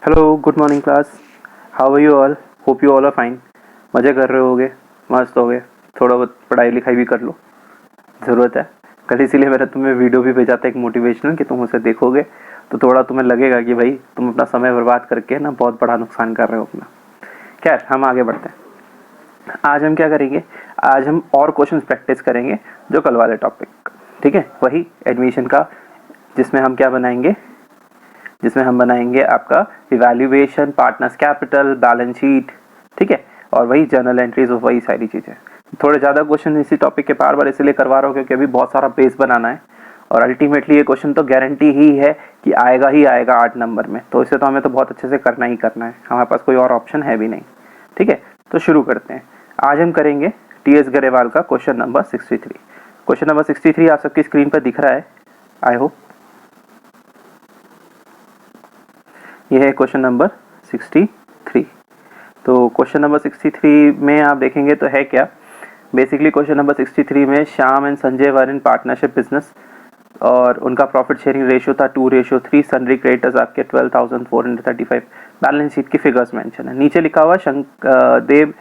Hello, good morning class. How are you all? Hope you all are fine. मज़े कर रहे होगे, मस्त हो गए। थोड़ा बहुत पढ़ाई लिखाई भी कर लो, ज़रूरत है। कल इसीलिए मैंने तुम्हें वीडियो भी भेजा था एक मोटिवेशनल कि तुम उसे देखोगे तो थोड़ा तुम्हें लगेगा कि भाई तुम अपना समय बर्बाद करके ना बहुत बड़ा नुकसान कर रहे हो अपना। खैर, हम आगे बढ़ते हैं। आज हम क्या करेंगे? आज हम और क्वेश्चंस प्रैक्टिस करेंगे जो कल वाले टॉपिक, ठीक है, वही एडमिशन का, जिसमें हम क्या बनाएंगे? जिसमें हम बनाएंगे आपका evaluation, partners capital, balance sheet, ठीक है, और वही जर्नल एंट्रीज और वही सारी चीज़ें। थोड़े ज़्यादा क्वेश्चन इसी टॉपिक के बार बार इसलिए करवा रहा हूँ क्योंकि अभी बहुत सारा बेस बनाना है और अल्टीमेटली ये क्वेश्चन तो गारंटी ही है कि आएगा ही आएगा 8 नंबर में, तो इसे तो हमें तो बहुत अच्छे से करना ही करना है, हमारे पास कोई और ऑप्शन है भी नहीं। ठीक है, तो शुरू करते हैं। आज हम करेंगे टी.एस. गरेवाल का क्वेश्चन नंबर 63। क्वेश्चन नंबर 63 आप सबकी स्क्रीन पर दिख रहा है, आई होप। यह है क्वेश्चन नंबर 63। तो क्वेश्चन नंबर 63 में आप देखेंगे तो है क्या, बेसिकली क्वेश्चन नंबर 63 में Shyam and Sanjay were in partnership business और उनका प्रॉफिट शेयरिंग रेशियो था 2:3। सन्ड्री क्रेडिटर्स आपके 12,435। बैलेंस शीट की फिगर्स मेंशन है। नीचे लिखा हुआ Dev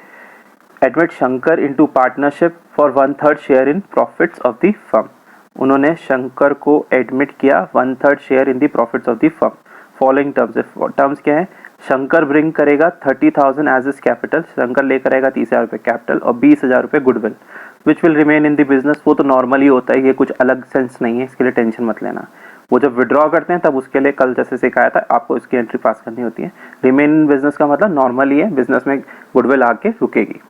admit Shankar into partnership for 1/3 share in profits of the firm. उन्होंने शंकर को एडमिट किया 1/3 share in the profits of the firm. Following terms क्या है? शंकर ब्रिंग करेगा 30,000 एज इज कैपिटल, शंकर लेकर आएगा 30,000 रुपये कैपिटल और 20,000 रुपये goodwill which will remain in the business. वो तो नॉर्मली होता है, ये कुछ अलग सेंस नहीं है, इसके लिए टेंशन मत लेना। वो जब विड्रॉ करते हैं तब उसके लिए कल जैसे सिखाया था आपको इसकी एंट्री पास करनी होती है। रिमेन इन बिजनेस का मतलब नॉर्मली है, बिजनेस में गुडविल आके रुकेगी।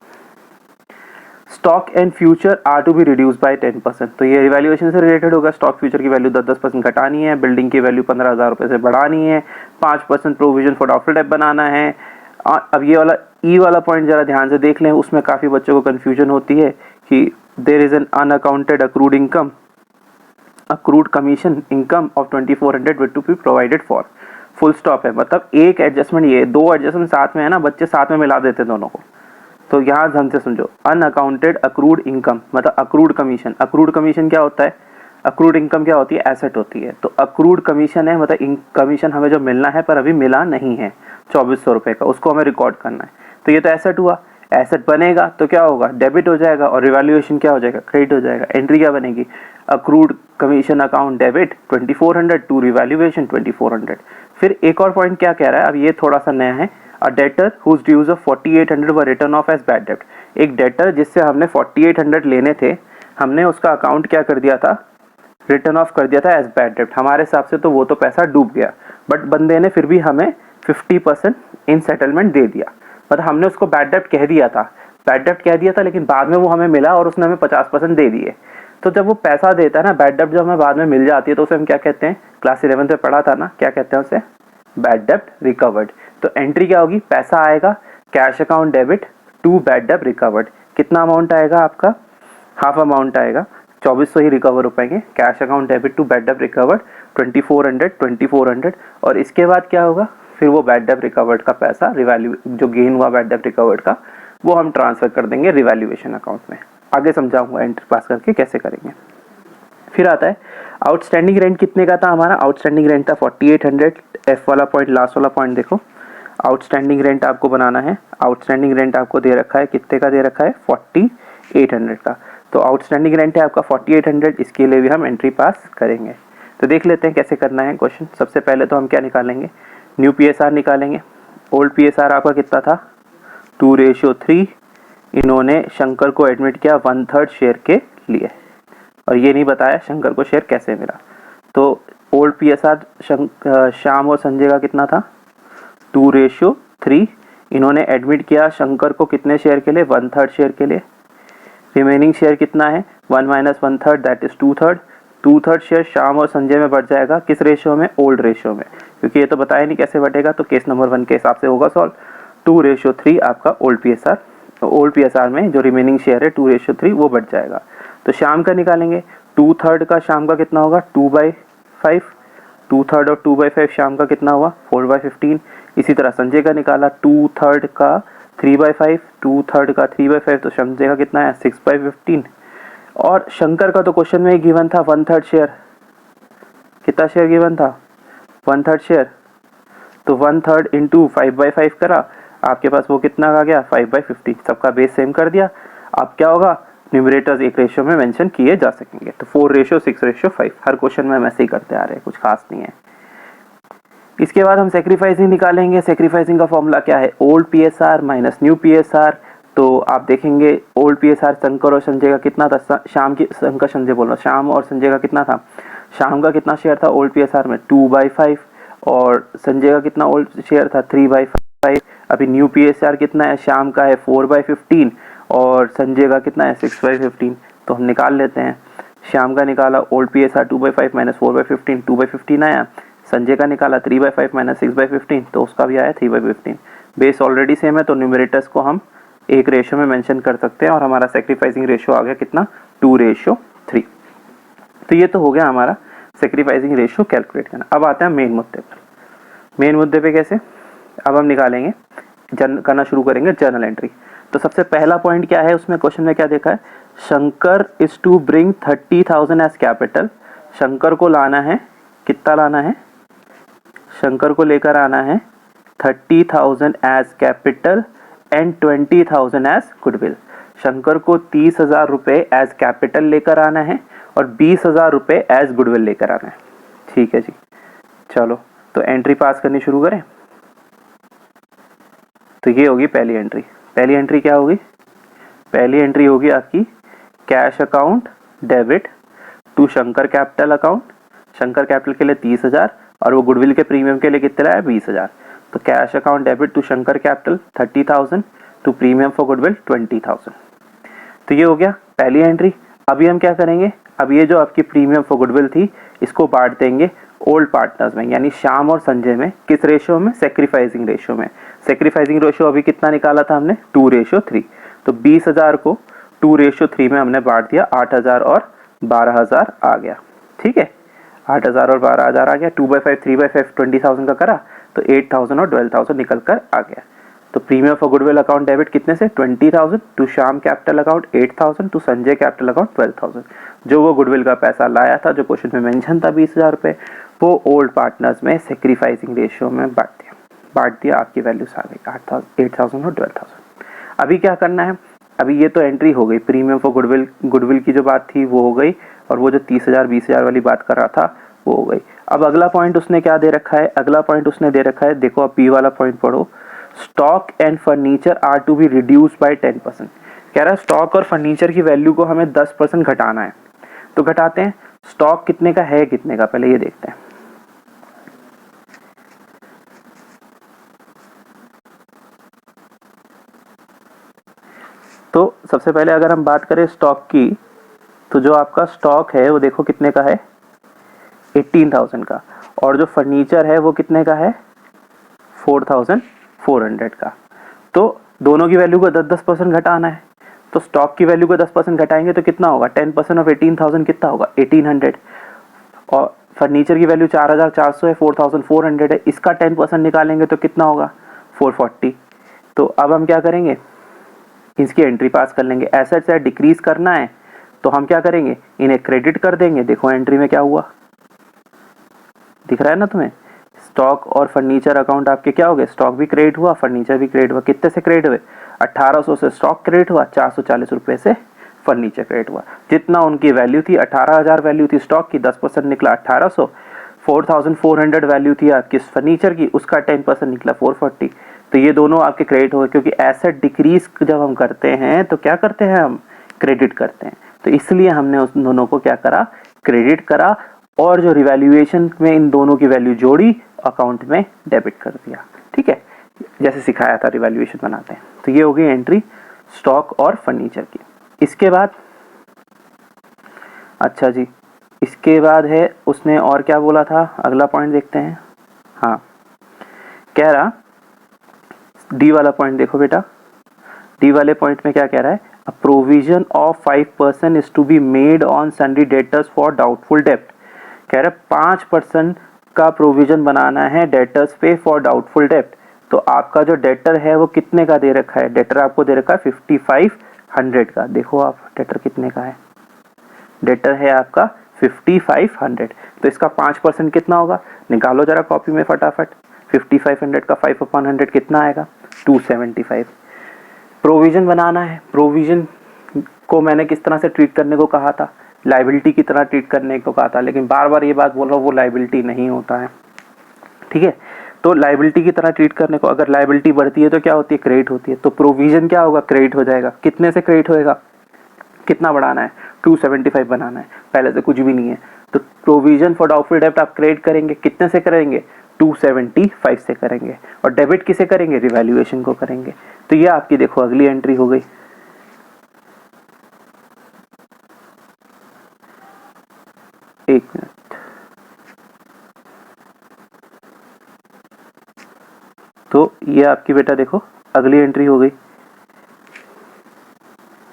Stock and future are to be reduce by 10%। तो ये रिवैल्यूएशन से रिलेटेड होगा। स्टॉक फ्यूचर की वैल्यू 10% घटानी है, बिल्डिंग की वैल्यू 15,000 रुपये से बढ़ानी है, 5% प्रोविजन फॉर डाउटफुल डेट बनाना है। अब ये वाला ई वाला पॉइंट जरा ध्यान से देख लें, उसमें काफ़ी बच्चों को कन्फ्यूजन होती है कि there is an unaccounted accrued income, accrued commission income of 2400 with two be provided for. Full stop है, मतलब एक एडजस्टमेंट, ये दो एडजस्टमेंट साथ में है ना, बच्चे साथ में मिला देते दोनों को। तो यहाँ ध्यान से समझो, अनअकाउंटेड अक्रूड इनकम मतलब अक्रूड कमीशन। अक्रूड कमीशन क्या होता है? अक्रूड इनकम क्या होती है? एसेट होती है। तो अक्रूड कमीशन है मतलब कमीशन हमें जो मिलना है पर अभी मिला नहीं है 2400 रुपये का, उसको हमें रिकॉर्ड करना है। तो ये तो एसेट हुआ, एसेट बनेगा तो क्या होगा? डेबिट हो जाएगा और रिवैल्यूएशन क्या हो जाएगा? क्रेडिट हो जाएगा। एंट्री क्या बनेगी? Accrued commission account debit 2400 to revaluation 2400। फिर एक और पॉइंट क्या कह रहा है, अब ये थोड़ा सा नया है। A debtor whose dues of 4800 were written off as bad debt। एक डेटर जिससे हमने 4800 लेने थे, हमने उसका अकाउंट क्या कर दिया था? रिटर्न ऑफ कर दिया था एज बैड डेट। हमारे हिसाब से तो वो तो पैसा डूब गया, बट बंदे ने फिर भी हमें 50% इन सेटलमेंट दे दिया। मतलब हमने उसको बैड डेट कह दिया था, बैड डेट कह दिया था, लेकिन बाद में वो हमें मिला और उसने हमें 50% दे दिए। तो जब वो पैसा देता है ना, बैड डेट जब हमें बाद में मिल जाती है तो उसे हम क्या कहते हैं? क्लास 11 में पढ़ा था ना, क्या कहते हैं उसे? Bad debt recovered. तो एंट्री क्या होगी? पैसा आएगा cash account debit to bad debt recovered. कितना अमाउंट आएगा आपका? हाफ अमाउंट आएगा, 2400 ही रिकवर हो पाएंगे। Cash account debit to bad debt recovered 2400। और इसके बाद क्या होगा? फिर वो बैड डेट रिकवर्ड का पैसा रिवैल्यू जो गेन हुआ बैड डेट रिकवर्ड का, वो हम ट्रांसफर कर देंगे रिवैल्यूएशन अकाउंट में। आगे समझाऊंगा एंट्री पास करके कैसे करेंगे। फिर आता है आउटस्टैंडिंग रेंट कितने का था हमारा? आउटस्टैंडिंग रेंट था 4800। एफ वाला पॉइंट, लास्ट वाला पॉइंट देखो, आउटस्टैंडिंग रेंट आपको बनाना है। आउटस्टैंडिंग रेंट आपको दे रखा है, कितने का दे रखा है? 4800 का। तो आउटस्टैंडिंग रेंट है आपका 4800, इसके लिए भी हम एंट्री पास करेंगे। तो देख लेते हैं कैसे करना है क्वेश्चन। सबसे पहले तो हम क्या निकालेंगे? न्यू पीएसआर निकालेंगे। ओल्ड पीएसआर आपका कितना था? 2:3। इन्होंने शंकर को एडमिट किया 1/3 शेयर के लिए, और ये नहीं बताया शंकर को शेयर कैसे मिला। तो ओल्ड पीएसआर श्याम और संजय का कितना था? 2:3। इन्होंने एडमिट किया शंकर को कितने शेयर के लिए? 1/3 शेयर के लिए। रिमेनिंग शेयर कितना है? 1 - 1/3 दैट इज 2/3। 2/3 शेयर श्याम और संजय में बढ़ जाएगा, किस रेशियो में? ओल्ड रेशियो में, क्योंकि ये तो बताया नहीं कैसे बढ़ेगा, तो केस नंबर 1 के हिसाब से होगा सॉल्व। 2:3 आपका ओल्ड पीएसआर, ओल्ड पीएसआर में जो रिमेनिंग शेयर है 2:3 वो बढ़ जाएगा। तो शाम का निकालेंगे। 2/3 का शाम का कितना होगा? 2/5। 2/3 और 2/5 शाम का कितना हुआ? 4/15। इसी तरह संजय का निकाला, 2/3 का 3/5, 2/3 का 3/5, तो संजय का कितना है? 6/15। और शंकर का तो क्वेश्चन में ही गिवन था 1/3 शेयर। कितना शेयर गिवन था? 1/3 शेयर। तो 1/3 इंटू 5/5 करा, आपके पास वो कितना आ गया 5/50। सबका बेस सेम कर दिया। अब क्या होगा, न्यूमरेटर्स एक रेशियो में मेंशन किए जा सकेंगे। तो 4:6:5 हर क्वेश्चन में हम ऐसे ही करते आ रहे हैं, कुछ खास नहीं है। इसके बाद हम सेक्रीफाइसिंग निकालेंगे। सेक्रीफाइसिंग का फॉर्मूला क्या है, old PSR minus new PSR. तो आप देखेंगे ओल्ड पीएसआर शंकर और संजय का कितना था, शाम की शंकर संजय बोल रहा हूँ, शाम और संजय का कितना था, शाम का कितना शेयर था ओल्ड पीएसआर में 2/5 और संजय का कितना ओल्ड शेयर था 3/5। अभी न्यू पीएसआर कितना है, शाम का है 4/15 और संजय का कितना है 6/15। तो हम निकाल लेते हैं। शाम का निकाला ओल्ड पीएसआर 2/5 माइनस 4/15 2/15 आया। संजय का निकाला 3/5 माइनस 6/15 तो उसका भी आया 3/15। बेस ऑलरेडी सेम है तो न्यूमरेटर्स को हम एक रेशियो में मेंशन कर सकते हैं और हमारा सेक्रीफाइसिंग रेशियो आ गया कितना 2:3। तो ये तो हो गया हमारा सेक्रीफाइसिंग रेशियो कैलकुलेट करना। अब आते हैं मेन मुद्दे पर। मेन मुद्दे पे कैसे, अब हम निकालेंगे करना शुरू करेंगे जर्नल एंट्री। तो सबसे पहला पॉइंट क्या है, उसमें क्वेश्चन में क्या देखा है, Shankar is to bring 30,000 as capital. Shankar को लाना है, कितना लाना है, शंकर को लेकर आना है 30,000 as capital and 20,000 as goodwill. Shankar को 30,000 रुपए एज कैपिटल लेकर आना है और 20,000 रुपए एज गुडविल लेकर आना है। ठीक है जी, चलो तो एंट्री पास करनी शुरू करें। तो ये होगी पहली एंट्री। पहली एंट्री क्या होगी, पहली एंट्री होगी आपकी cash account debit to Shankar capital account. Shankar capital के लिए 30,000 और वो गुडविल के प्रीमियम के लिए कितना है 20,000। तो cash account debit to Shankar capital 30,000 to premium for goodwill 20,000। तो ये हो गया पहली एंट्री। अभी हम क्या करेंगे, अब ये जो आपकी प्रीमियम फॉर गुडविल थी इसको बांट देंगे ओल्ड पार्टनर्स में, यानी श्याम और संजय में। किस रेशियो में, सेक्रीफाइसिंग रेशियो में। सेक्रीफाइसिंग रेशियो अभी कितना निकाला था हमने 2:3। तो 20,000 को 2:3 में हमने बांट दिया, 8,000 और 12,000 आ गया। ठीक है, 8,000 और 12,000 आ गया। 2/5 3/5 20,000 का करा तो 8,000 और 12,000 निकल कर आ गया। तो premium for goodwill account debit कितने से 20,000 to Shyam capital account 8,000 to Sanjay capital account 12,000। जो वो गुडविल का पैसा लाया था, जो क्वेश्चन में मेंशन था 20,000 रुपए, वो ओल्ड पार्टनर्स में सेक्रीफाइसिंग रेशियो में बांट दिया। आपकी वैल्यूज आ गई 8,000 और 12,000। अभी क्या करना है, अभी ये तो एंट्री हो गई प्रीमियम फॉर गुडविल की जो बात थी वो हो गई और वो जो 30,000 20,000 वाली बात कर रहा था वो हो गई। अब अगला पॉइंट उसने क्या दे रखा है, अगला पॉइंट उसने दे रखा है, देखो अब बी वाला पॉइंट पढ़ो, stock and furniture are to be reduce by 10%। कह रहा है स्टॉक और फर्नीचर की वैल्यू को हमें 10% घटाना है। तो घटाते हैं, स्टॉक कितने का है कितने का, पहले ये देखते हैं। तो सबसे पहले अगर हम बात करें स्टॉक की, तो जो आपका स्टॉक है वो देखो कितने का है 18,000 का, और जो फर्नीचर है वो कितने का है 4,400 का। तो दोनों की वैल्यू को 10% घटाना है। तो स्टॉक की वैल्यू को 10% घटाएंगे तो कितना होगा, 10% ऑफ 18,000 कितना होगा 1,800। और फर्नीचर की वैल्यू 4,400 है, 4,400 है, इसका 10% निकालेंगे तो कितना होगा 440। तो अब हम क्या करेंगे, इसकी एंट्री पास कर लेंगे। एसेट्स है डिक्रीज करना है तो हम क्या करेंगे, इन्हें क्रेडिट कर देंगे। देखो एंट्री में क्या हुआ, दिख रहा है ना तुम्हें, स्टॉक और फर्नीचर अकाउंट आपके क्या हो गए, स्टॉक भी क्रेडिट हुआ फर्नीचर भी क्रेडिट हुआ। कितने से क्रेडिट हुए, 1,800 से स्टॉक क्रेडिट हुआ, 440 रुपए से फर्नीचर क्रेडिट हुआ। जितना उनकी वैल्यू थी 18,000 वैल्यू थी स्टॉक की, 10% निकला 1,800। 4,400 वैल्यू थी आपकी फर्नीचर की, उसका 10% निकला 440। तो ये दोनों आपके क्रेडिट हो गए, क्योंकि एसेट डिक्रीज जब हम करते हैं तो क्या करते हैं, हम क्रेडिट करते हैं। तो इसलिए हमने उस दोनों को क्या करा, क्रेडिट करा, और जो रिवैल्यूएशन में इन दोनों की वैल्यू जोड़ी अकाउंट में डेबिट कर दिया। ठीक है, जैसे सिखाया था रिवैल्यूएशन बनाते हैं। तो ये हो गई एंट्री स्टॉक और फर्नीचर की। इसके बाद अच्छा जी, इसके बाद है उसने और क्या बोला था, अगला पॉइंट देखते हैं। हाँ, कह रहा डी वाला पॉइंट देखो बेटा, डी वाले पॉइंट में क्या कह रहा है, a provision of 5% is to be made on sundry debtors for doubtful डेब्ट। कह रहा है 5% का प्रोविजन बनाना है डेटर्स पे फॉर डाउटफुल डेब्ट। तो आपका जो डेटर है वो कितने का दे रखा है, डेटर आपको दे रखा है 5,500 का। देखो आप डेटर कितने का है, डेटर है आपका 5,500। तो इसका 5% कितना होगा, निकालो जरा कॉपी में फटाफट। 5500 का 5/100 कितना आएगा, 275। प्रोविज़न बनाना है, प्रोविज़न को मैंने किस तरह से ट्रीट करने को कहा था, लाइबिलिटी की तरह ट्रीट करने को कहा था, लेकिन बार बार ये बात बोल रहा हूँ वो लाइबिलिटी नहीं होता है, ठीक है। तो लाइबिलिटी की तरह ट्रीट करने को, अगर लाइबिलिटी बढ़ती है तो क्या होती है, क्रेडिट होती है। तो प्रोविज़न क्या होगा, क्रेडिट हो जाएगा। कितने से क्रेडिट होएगा, कितना बढ़ाना है, 275 बनाना है, पहले से कुछ भी नहीं है। तो प्रोविज़न फॉर डाउटफुल डेब्ट आप क्रेडिट करेंगे, कितने से करेंगे, 275 से करेंगे। और डेबिट किसे करेंगे, रिवैल्यूएशन को करेंगे। तो ये आपकी देखो अगली एंट्री हो गई। एक मिनट, तो ये आपकी बेटा देखो अगली एंट्री हो गई,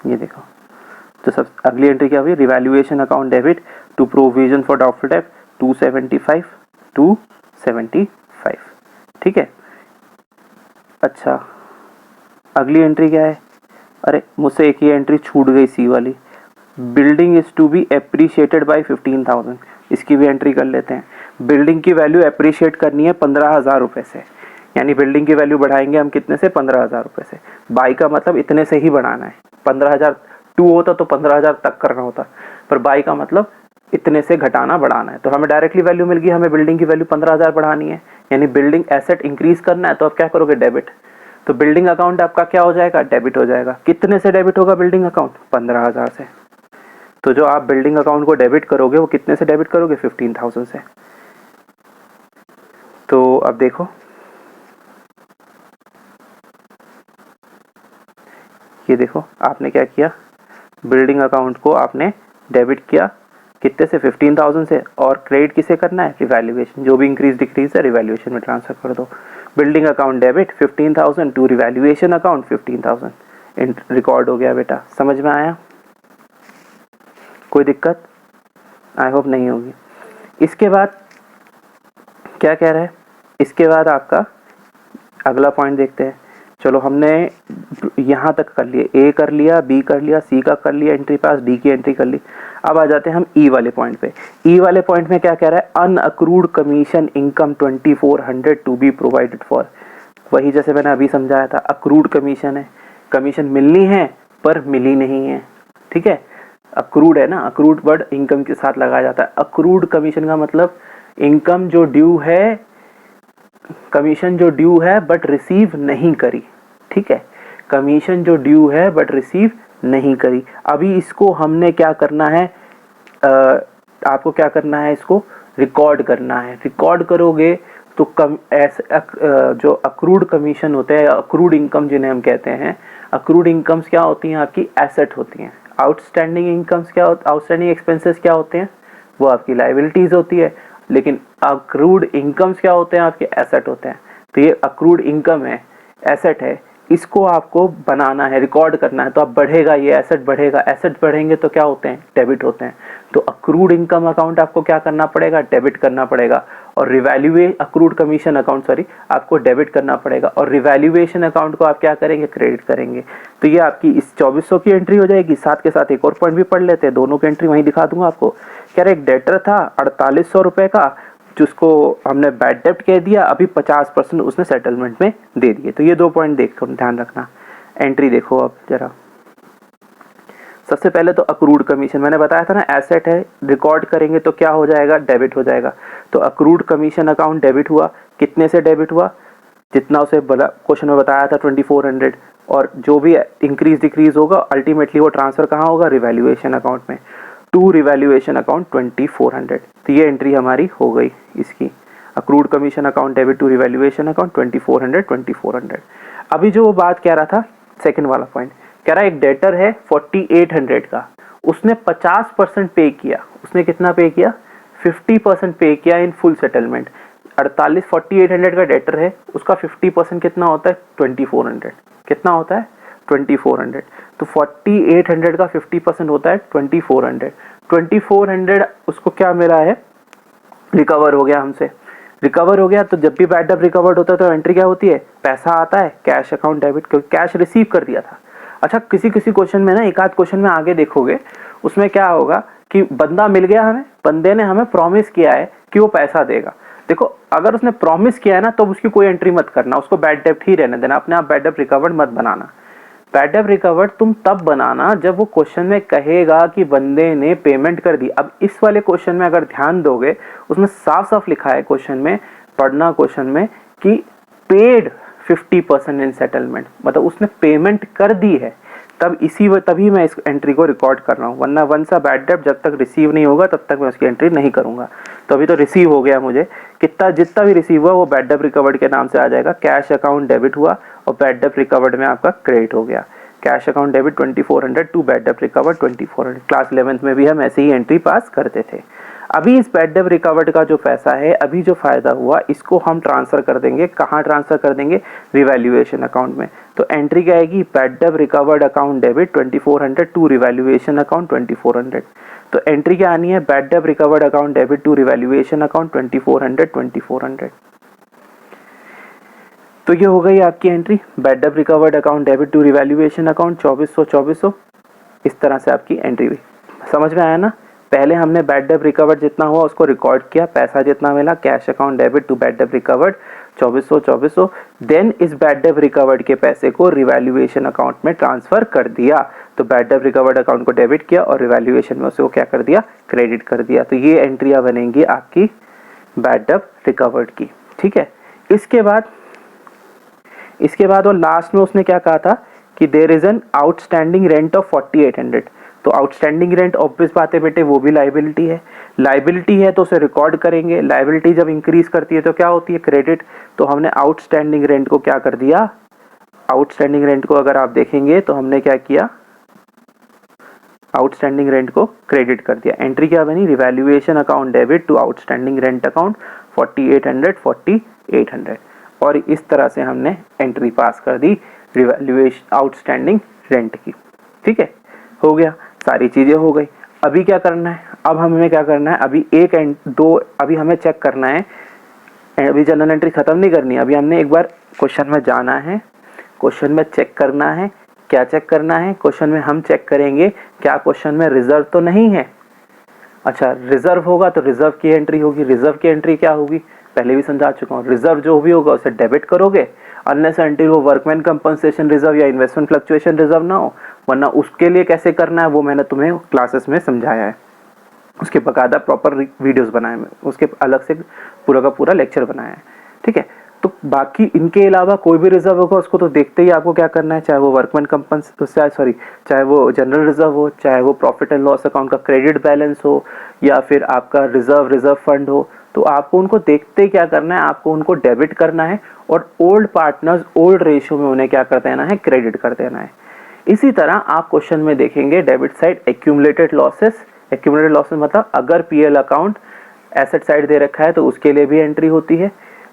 ये देखो। तो सब अगली एंट्री क्या हुई, revaluation account debit to provision for doubtful डेब्ट 275, ठीक है। अच्छा अगली एंट्री क्या है, अरे मुझसे एक ही एंट्री छूट गई, सी वाली, building is to be appreciated by 15,000। इसकी भी एंट्री कर लेते हैं। बिल्डिंग की वैल्यू एप्रिशिएट करनी है 15,000 रुपये से, यानी बिल्डिंग की वैल्यू बढ़ाएंगे हम कितने से, 15,000 रुपये से। बाई का मतलब इतने से ही बढ़ाना है, 15,000 टू होता तो 15,000 तक करना होता, पर बाई का मतलब इतने से घटाना बढ़ाना है। तो हमें डायरेक्टली वैल्यू मिल गई, हमें बिल्डिंग की वैल्यू 15,000 बढ़ानी है, यानी बिल्डिंग एसेट इंक्रीज करना है। तो आप क्या करोगे, डेबिट। तो बिल्डिंग अकाउंट आपका क्या हो जाएगा, डेबिट हो जाएगा। कितने से डेबिट होगा बिल्डिंग अकाउंट, 15,000 से। तो जो आप बिल्डिंग अकाउंट को डेबिट करोगे वो कितने से डेबिट करोगे, 15,000 से। तो अब देखो ये देखो आपने क्या किया, बिल्डिंग अकाउंट को आपने डेबिट किया कितने से, 15,000 से। और क्रेडिट किसे करना है, रिवैल्यूएशन। जो भी इंक्रीज डिक्रीज है रिवैल्यूएशन में ट्रांसफर कर दो। Building account debit 15,000 to revaluation account 15,000 record हो गया बेटा। समझ में आया, कोई दिक्कत, आई होप नहीं होगी। इसके बाद क्या कह रहा है, इसके बाद आपका अगला पॉइंट देखते हैं। चलो हमने यहाँ तक कर लिया, ए कर लिया, बी कर लिया, सी का कर लिया एंट्री पास, डी की एंट्री कर ली। अब आ जाते हैं हम ई वाले पॉइंट पे। ई वाले पॉइंट में क्या कह रहा है, unaccrued commission income 2400 to be provided for. वही जैसे मैंने अभी समझाया था, अक्रूड कमीशन है, कमीशन मिलनी है पर मिली नहीं है, ठीक है। अक्रूड है ना, अक्रूड वर्ड इनकम के साथ लगाया जाता है। अक्रूड कमीशन का मतलब इनकम जो ड्यू है, कमीशन जो ड्यू है बट रिसीव नहीं करी, ठीक है। कमीशन जो ड्यू है बट रिसीव नहीं करी। अभी इसको हमने क्या करना है, आपको क्या करना है, इसको रिकॉर्ड करना है। रिकॉर्ड करोगे तो जो अक्रूड कमीशन होते हैं, अक्रूड इनकम जिन्हें हम कहते हैं, अक्रूड इनकम्स क्या होती हैं, आपकी एसेट होती हैं। आउटस्टैंडिंग इनकम्स क्या होती, आउटस्टैंडिंग एक्सपेंसेस क्या होते हैं, वो आपकी लाइबिलिटीज होती है। लेकिन अक्रूड इनकम्स क्या होते हैं, आपके एसेट होते हैं। तो ये अक्रूड इनकम है, एसेट है, इसको आपको बनाना है, रिकॉर्ड करना है। तो अब बढ़ेगा, ये एसेट बढ़ेगा, एसेट बढ़ेंगे तो क्या होते हैं, डेबिट होते हैं। तो अक्रूड इनकम अकाउंट आपको क्या करना पड़ेगा, डेबिट करना पड़ेगा। और अक्रूड कमीशन अकाउंट आपको डेबिट करना पड़ेगा। और रिवैल्यूएशन अकाउंट को आप क्या करेंगे, क्रेडिट करेंगे। तो ये आपकी इस 2400 की एंट्री हो जाएगी। साथ के साथ एक और पॉइंट भी पढ़ लेते हैं, दोनों की एंट्री वहीं दिखा दूंगा आपको। कह रहे एक डेटर था 4800 रुपए का, जिसको हमने बैड डेप्ट कह दिया, अभी 50% उसने सेटलमेंट में दे दिए। तो ये दो पॉइंट देखो, ध्यान रखना। एंट्री देखो अब जरा, सबसे पहले तो अक्रूड कमीशन मैंने बताया था ना, एसेट है, रिकॉर्ड करेंगे तो क्या हो जाएगा, डेबिट हो जाएगा। तो अक्रूड कमीशन अकाउंट डेबिट हुआ, कितने से डेबिट हुआ, जितना उसे क्वेश्चन में बताया था 2400। और जो भी इंक्रीज डिक्रीज होगा अल्टीमेटली वो ट्रांसफर कहाँ होगा, रिवैल्यूएशन अकाउंट में, टू रिवैल्यूएशन अकाउंट 2400। तो ये एंट्री हमारी हो गई इसकी, accrued commission account debit to revaluation account 2400। अभी जो वो बात कह रहा था, सेकंड वाला पॉइंट कह रहा है, एक डेटर है 4800 का, उसने 50% पे किया। उसने कितना पे किया, 50% पे किया इन फुल सेटलमेंट। 4800 का डेटर है, उसका 50% कितना होता है, 2400। कितना होता है, 2400। तो 4800 का 50% होता है 2400। 2400 उसको क्या मिला है, रिकवर हो गया हमसे, रिकवर हो गया। तो जब भी बैड डेट रिकवर्ड होता है तो एंट्री क्या होती है, पैसा आता है, कैश अकाउंट डेबिट, क्योंकि कैश रिसीव कर दिया था। अच्छा किसी क्वेश्चन में ना, एक आध क्वेश्चन में आगे देखोगे, उसमें क्या होगा कि बंदा मिल गया हमें, बंदे ने हमें प्रॉमिस किया है कि वो पैसा देगा, देखो अगर उसने प्रॉमिस किया है ना तो उसकी कोई एंट्री मत करना, उसको बैड डेब्ट ही रहने देना, अपने आप बैड डेब्ट रिकवर्ड मत बनाना। बैड डेब्ट रिकवर्ड तुम तब बनाना जब वो क्वेश्चन में कहेगा कि बंदे ने पेमेंट कर दी। अब इस वाले क्वेश्चन में अगर ध्यान दोगे उसमें साफ साफ लिखा है क्वेश्चन में, पढ़ना क्वेश्चन में, कि पेड 50% इन सेटलमेंट, मतलब उसने पेमेंट कर दी है, तभी मैं इस एंट्री को रिकॉर्ड कर रहा हूँ। वरना वंस अ बैड डेब्ट जब तक रिसीव नहीं होगा तब तक मैं उसकी एंट्री नहीं करूंगा। तो अभी तो रिसीव हो गया, मुझे कितना जितना भी रिसीव हुआ वो बैड डेब्ट रिकवर्ड के नाम से आ जाएगा। कैश अकाउंट डेबिट हुआ और बैड डेब्ट रिकवर्ड में आपका क्रेडिट हो गया। Cash account debit 2400 to bad डेब्ट रिकवर्ड 2400। क्लास 11th में भी हम ऐसे ही एंट्री पास करते थे। अभी इस बैड डेब्ट रिकवर्ड का जो पैसा है, अभी जो फायदा हुआ, इसको हम ट्रांसफर कर देंगे। कहाँ ट्रांसफर कर देंगे? रिवैल्यूएशन अकाउंट में। तो एंट्री क्या आएगी? बैड डेब्ट recovered account debit 2400 to revaluation account 2400। तो एंट्री क्या आनी है? बैड डेब्ट recovered account debit to revaluation account 2400। तो ये हो गई आपकी एंट्री, बैड डेब्ट recovered account debit to revaluation account 2400। इस तरह से आपकी एंट्री हुई। समझ में आया ना? पहले हमने बैड डेब्ट रिकवर्ड जितना हुआ उसको रिकॉर्ड किया, पैसा जितना मिला, cash account debit to bad डेब्ट रिकवर्ड 2400। देन इस बैड डेब्ट रिकवर्ड के पैसे को रिवैल्यूएशन अकाउंट में ट्रांसफर कर दिया। तो बैड डेब्ट रिकवर्ड अकाउंट को डेबिट किया और रिवैल्यूएशन में उसको क्या कर दिया? क्रेडिट कर दिया। तो ये एंट्रियां बनेंगी आपकी बैड डेब्ट रिकवर्ड की। ठीक है। इसके बाद और लास्ट में उसने क्या कहा था कि there is an outstanding rent of 4800। तो आउटस्टैंडिंग रेंट ऑब्वियस बात है बेटे, वो भी लाइबिलिटी है। लाइबिलिटी है तो उसे रिकॉर्ड करेंगे। लाइबिलिटी जब इंक्रीज करती है तो क्या होती है? क्रेडिट। तो हमने आउटस्टैंडिंग रेंट को क्या कर दिया? आउटस्टैंडिंग रेंट को अगर आप देखेंगे तो हमने क्या किया? आउटस्टैंडिंग रेंट को क्रेडिट कर दिया। एंट्री क्या बनी? Revaluation account debit to outstanding rent account 4800। और इस तरह से हमने एंट्री पास कर दी रिवैल्यूएशन आउटस्टैंडिंग रेंट की। ठीक है, हो गया, सारी चीजें हो गई। अभी क्या करना है? अब हमें क्या करना है? अभी हमें चेक करना है। अभी जनरल एंट्री खत्म नहीं करनी, अभी हमने एक बार क्वेश्चन में जाना है, क्वेश्चन में चेक करना है। क्या चेक करना है? क्वेश्चन में हम चेक करेंगे क्या क्वेश्चन में रिजर्व तो नहीं है। अच्छा, रिजर्व होगा तो रिजर्व की एंट्री होगी। रिजर्व की एंट्री क्या होगी? पहले भी समझा चुका हूँ। रिजर्व जो भी होगा उसे डेबिट करोगे अनलेस अनटिल वो वर्कमैन कंपनसेशन रिजर्व या इन्वेस्टमेंट फ्लक्चुएशन रिजर्व ना हो। वरना उसके लिए कैसे करना है वो मैंने तुम्हें क्लासेस में समझाया है, उसके बकायदा प्रॉपर वीडियोस बनाए हैं, उसके अलग से पूरा का पूरा लेक्चर बनाया है। ठीक है, तो बाकी इनके अलावा कोई भी रिजर्व होगा उसको तो देखते ही आपको क्या करना है, चाहे वो वर्कमैन चाहे वो जनरल रिजर्व हो, चाहे वो प्रॉफिट एंड लॉस अकाउंट का क्रेडिट बैलेंस हो, या फिर आपका रिजर्व फंड हो, तो आपको उनको देखते ही क्या करना है? आपको उनको डेबिट करना है और ओल्ड पार्टनर्स ओल्ड रेशियो में उन्हें क्या कर देना है? क्रेडिट कर देना है। इसी तरह आप क्वेश्चन में देखेंगे debit side accumulated losses. Accumulated losses मतलब अगर पीएल अकाउंट एसेट साइड दे रखा है तो उसके लिए भी एंट्री होती है,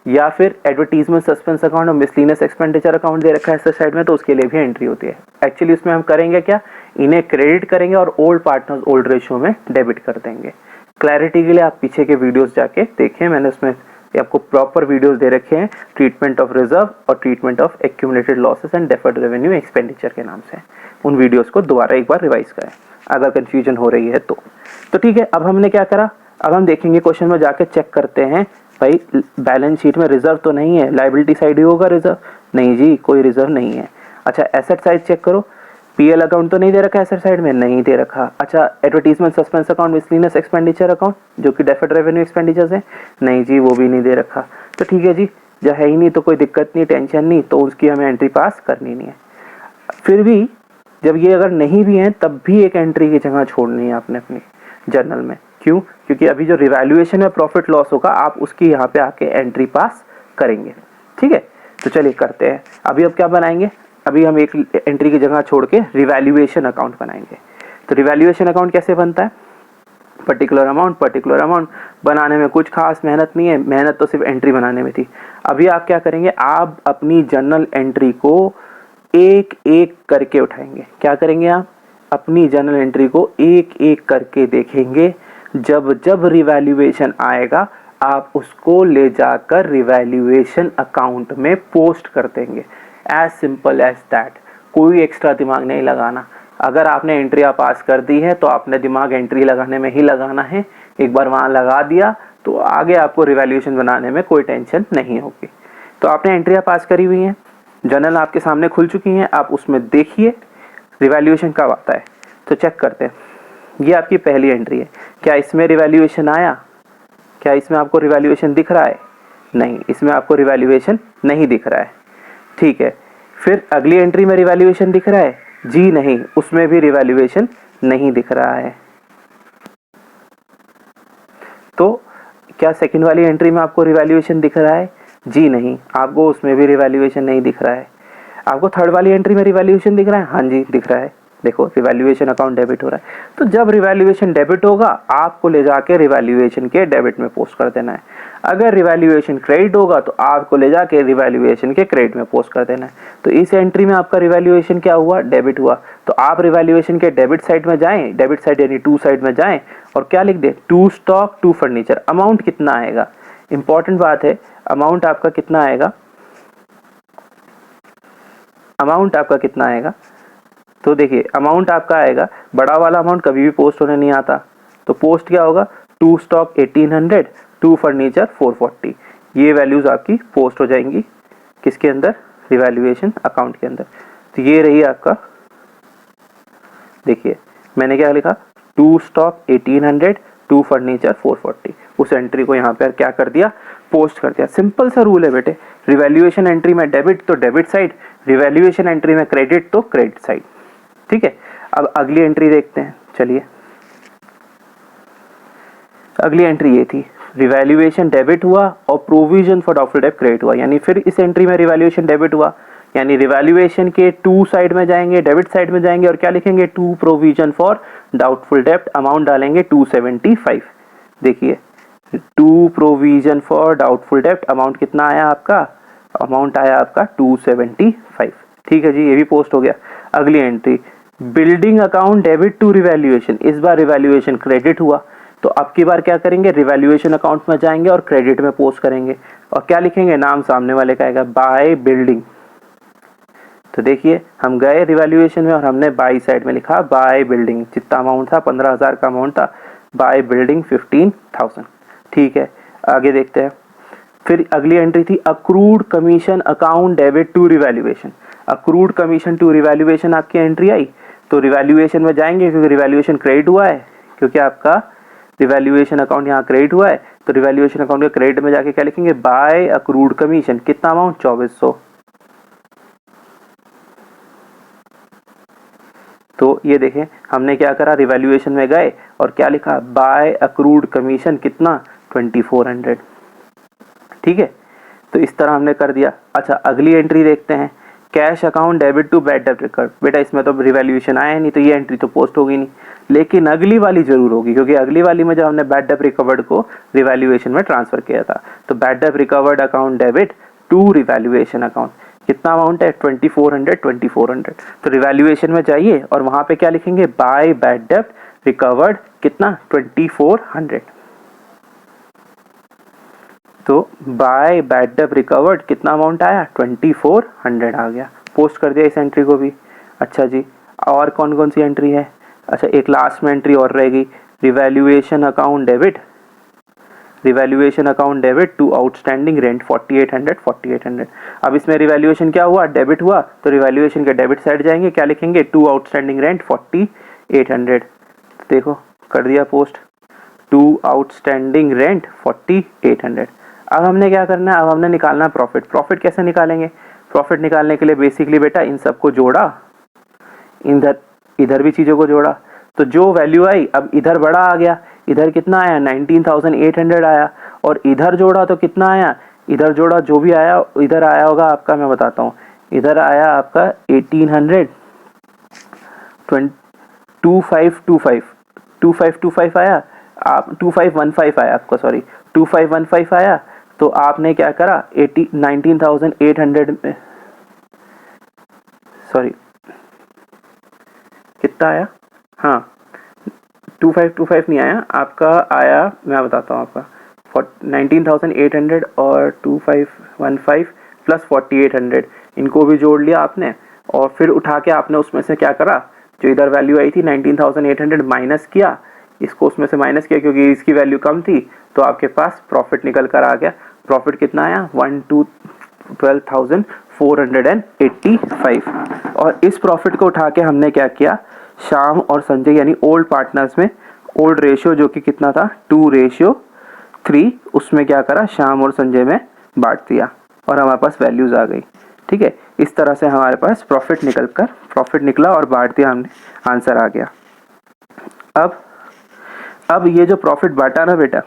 या फिर एडवर्टीजमेंट सस्पेंस अकाउंट और मिसलिनियस एक्सपेंडिचर अकाउंट दे रखा है एसेट साइड में तो उसके लिए भी एंट्री होती है। एक्चुअली उसमें हम करेंगे क्या? इन्हें क्रेडिट करेंगे और ओल्ड पार्टनर्स ओल्ड रेशियो में डेबिट कर देंगे। क्लैरिटी के लिए आप पीछे के वीडियोस जाके देखें, मैंने उसमें आपको प्रॉपर वीडियोस दे रखे हैं, ट्रीटमेंट ऑफ रिजर्व और treatment of accumulated losses and deferred revenue expenditure के नाम से। उन वीडियोस को दोबारा एक बार रिवाइज करें अगर कंफ्यूजन हो रही है तो। ठीक है, अब हमने क्या करा? अब हम देखेंगे क्वेश्चन में जाके चेक करते हैं, भाई बैलेंस शीट में रिजर्व तो नहीं है, लाइबिलिटी साइड ही होगा रिजर्व। नहीं जी, कोई रिजर्व नहीं है। अच्छा, एसेट साइड चेक करो, पीएल अकाउंट तो नहीं दे रखा एसेट साइड में, नहीं दे रखा। अच्छा, advertisement suspense account miscellaneous expenditure account जो कि डेफर्ड रेवेन्यू एक्सपेंडिचर्स है, नहीं जी वो भी नहीं दे रखा। तो ठीक है जी, जब है ही नहीं तो कोई दिक्कत नहीं, टेंशन नहीं, तो उसकी हमें एंट्री पास करनी नहीं है। फिर भी जब ये अगर नहीं भी है तब भी एक एंट्री की जगह छोड़नी है आपने अपनी जर्नल में। क्यों? क्योंकि अभी जो रिवैल्यूएशन में प्रॉफिट लॉस होगा आप उसकी यहाँ पे आके एंट्री पास करेंगे। ठीक है, तो चलिए करते हैं। अभी अब क्या बनाएंगे? अभी हम एक एंट्री की जगह छोड़ के रिवैल्यूएशन अकाउंट बनाएंगे। तो रिवैल्यूएशन अकाउंट कैसे बनता है? पर्टिकुलर अमाउंट बनाने में कुछ खास मेहनत नहीं है, मेहनत तो सिर्फ एंट्री बनाने में थी। अभी आप क्या करेंगे? आप अपनी जर्नल एंट्री को एक एक करके उठाएंगे। क्या करेंगे? आप अपनी जर्नल एंट्री को एक एक करके देखेंगे। जब जब रिवैल्यूएशन आएगा आप उसको ले जाकर रिवैल्यूएशन अकाउंट में पोस्ट कर देंगे। As simple as that. कोई एक्स्ट्रा दिमाग नहीं लगाना। अगर आपने एंट्री पास कर दी है तो आपने दिमाग एंट्री लगाने में ही लगाना है। एक बार वहां लगा दिया तो आगे आपको रिवैल्यूएशन बनाने में कोई टेंशन नहीं होगी। तो आपने एंट्रियाँ पास करी हुई हैं, जर्नल आपके सामने खुल चुकी हैं, आप उसमें देखिए रिवैल्यूएशन कब आता है। तो चेक करते हैं, ये आपकी पहली एंट्री है, क्या इसमें रिवैल्यूएशन आया? क्या इसमें आपको रिवैल्यूएशन दिख रहा है? नहीं, इसमें आपको रिवैल्यूएशन नहीं दिख रहा है। ठीक है, फिर अगली एंट्री में रिवैल्यूएशन दिख रहा है? जी नहीं, उसमें भी रिवैल्यूएशन नहीं दिख रहा है। तो क्या सेकंड वाली एंट्री में आपको रिवैल्यूएशन दिख रहा है? जी नहीं, आपको उसमें भी रिवैल्यूएशन नहीं दिख रहा है। आपको थर्ड वाली एंट्री में रिवैल्यूएशन दिख रहा है? हाँ जी, दिख रहा है। देखो, रिवैल्यूएशन अकाउंट डेबिट हो रहा है। तो जब रिवैल्यूएशन डेबिट होगा, आपको ले जाके रिवैल्यूएशन के डेबिट में पोस्ट कर देना है। अगर रिवैल्यूएशन क्रेडिट होगा तो आपको ले जाके रिवैल्यूएशन के क्रेडिट में पोस्ट कर देना है। तो इस एंट्री में आपका रिवैल्यूएशन क्या हुआ? डेबिट हुआ। तो आप रिवैल्यूएशन के डेबिट साइड में जाएं, डेबिट साइड यानी टू साइड में जाएं और क्या लिख दे? To stock to furniture. Amount कितना आएगा? इंपॉर्टेंट बात है, अमाउंट आपका कितना आएगा? अमाउंट आपका कितना आएगा? तो देखिए, अमाउंट आपका आएगा, बड़ा वाला अमाउंट कभी भी पोस्ट होने नहीं आता। तो पोस्ट क्या होगा? To stock 1800, to furniture 440। ये वैल्यूज आपकी पोस्ट हो जाएंगी किसके अंदर? रिवैल्यूएशन अकाउंट के अंदर। तो ये रही आपका, देखिए मैंने क्या लिखा? To stock 1800, to furniture 440। उस एंट्री को यहाँ पर क्या कर दिया? पोस्ट कर दिया। सिंपल सा रूल है बेटे, रिवैल्यूएशन एंट्री में डेबिट तो डेबिट साइड, रिवैल्यूएशन एंट्री में क्रेडिट तो क्रेडिट साइड। ठीक है, अब अगली एंट्री देखते हैं। चलिए, अगली एंट्री ये थी, रिवैल्यूएशन डेबिट हुआ और प्रोविजन फॉर डाउटफुल डेब्ट क्रेडिट हुआ। यानी फिर इस एंट्री में रिवैल्यूएशन डेबिट हुआ, यानी रिवैल्यूएशन के टू साइड में जाएंगे, डेबिट साइड में जाएंगे और क्या लिखेंगे? टू प्रोविजन फॉर डाउटफुल डेब्ट, अमाउंट डालेंगे 275। देखिए, टू प्रोविजन फॉर डाउटफुल डेब्ट, अमाउंट कितना आया आपका? अमाउंट आया आपका 275। ठीक है जी, ये भी पोस्ट हो गया। अगली entry, building account debit to revaluation. इस बार रिवैल्यूएशन क्रेडिट हुआ, तो अब की बार क्या करेंगे? रिवैल्यूएशन अकाउंट में जाएंगे और क्रेडिट में पोस्ट करेंगे और क्या लिखेंगे? नाम सामने वाले का आएगा, बाय बिल्डिंग। तो देखिए, हम गए रिवैल्यूएशन में और हमने बाई साइड में लिखा बाय बिल्डिंग। जितना अमाउंट था 15,000 का अमाउंट था, बाय बिल्डिंग 15,000। ठीक है, आगे देखते हैं। फिर अगली एंट्री थी accrued commission account debit to revaluation. Accrued commission to revaluation आपकी एंट्री आई, तो रिवैल्यूएशन में जाएंगे क्योंकि रिवैल्यूएशन क्रेडिट हुआ है, क्योंकि आपका रिवैल्यूएशन अकाउंट यहाँ क्रेडिट हुआ है। तो रिवैल्यूएशन अकाउंट के क्रेडिट में जाके क्या लिखेंगे? By accrued commission. कितना अमाउंट? 2400। तो ये देखें, हमने क्या करा? रिवैल्यूएशन में गए और क्या लिखा? बाय अक्रूड कमीशन कितना? 2400। ठीक है, तो इस तरह हमने कर दिया। अच्छा, अगली एंट्री देखते हैं, cash account debit to bad डेब्ट रिकवर्ड। बेटा इसमें तो रिवैल्यूएशन आया नहीं, तो ये एंट्री तो पोस्ट होगी नहीं, लेकिन अगली वाली जरूर होगी, क्योंकि अगली वाली में जब हमने बैड डेब्ट रिकवर्ड को रिवैल्यूएशन में ट्रांसफर किया था। तो बैड डेब्ट recovered account debit to revaluation account, कितना अमाउंट है? 2400। तो रिवैल्यूएशन में जाइए और वहां पे क्या लिखेंगे? बाय बैड डेब्ट रिकवर्ड कितना? 2400। तो बाय बैड डेब्ट रिकवर्ड कितना अमाउंट आया? 2400 आ गया। पोस्ट कर दिया इस एंट्री को भी। अच्छा जी, और कौन कौन सी एंट्री है? अच्छा, एक लास्ट में एंट्री और रहेगी, revaluation account debit, revaluation account debit to outstanding rent 4800। अब इसमें रिवैल्यूएशन क्या हुआ? डेबिट हुआ, तो रिवैल्यूएशन के डेबिट साइड जाएंगे, क्या लिखेंगे? To outstanding rent 4800। देखो, कर दिया पोस्ट, टू आउटस्टैंडिंग रेंट 4800। अब हमने क्या करना है? अब हमने निकालना प्रॉफिट। प्रॉफिट कैसे निकालेंगे? प्रॉफिट निकालने के लिए बेसिकली बेटा इन सबको जोड़ा, इधर भी चीज़ों को जोड़ा, तो जो वैल्यू आई, अब इधर बड़ा आ गया, इधर कितना आया? 19,800 आया, और इधर जोड़ा तो कितना आया? इधर जोड़ा जो भी आया, इधर आया होगा आपका, मैं बताता हूँ, इधर आया आपका 1800, 2525 आया, आप 2515 आया आपका, सॉरी 2515 आया। तो आपने क्या करा? 19,800 में, सॉरी कितना आया? हाँ, 2525 नहीं आया आपका, आया मैं बताता हूँ आपका 19,800 और 2515 प्लस 4800, इनको भी जोड़ लिया आपने और फिर उठा के आपने उसमें से क्या करा? जो इधर वैल्यू आई थी 19,800 माइनस किया, इसको उसमें से माइनस किया क्योंकि इसकी वैल्यू कम थी, तो आपके पास प्रॉफिट निकल कर आ गया। प्रॉफिट कितना आया 12,485। और इस प्रॉफिट को उठा के हमने क्या किया, श्याम और संजय यानी ओल्ड पार्टनर्स में ओल्ड रेशियो जो कि कितना था 2:3, उसमें क्या करा श्याम और संजय में बांट दिया और हमारे पास वैल्यूज आ गई। ठीक है, इस तरह से हमारे पास प्रॉफिट निकला और बांट दिया हमने, आंसर आ गया। अब ये जो प्रॉफिट बांटा ना बेटा,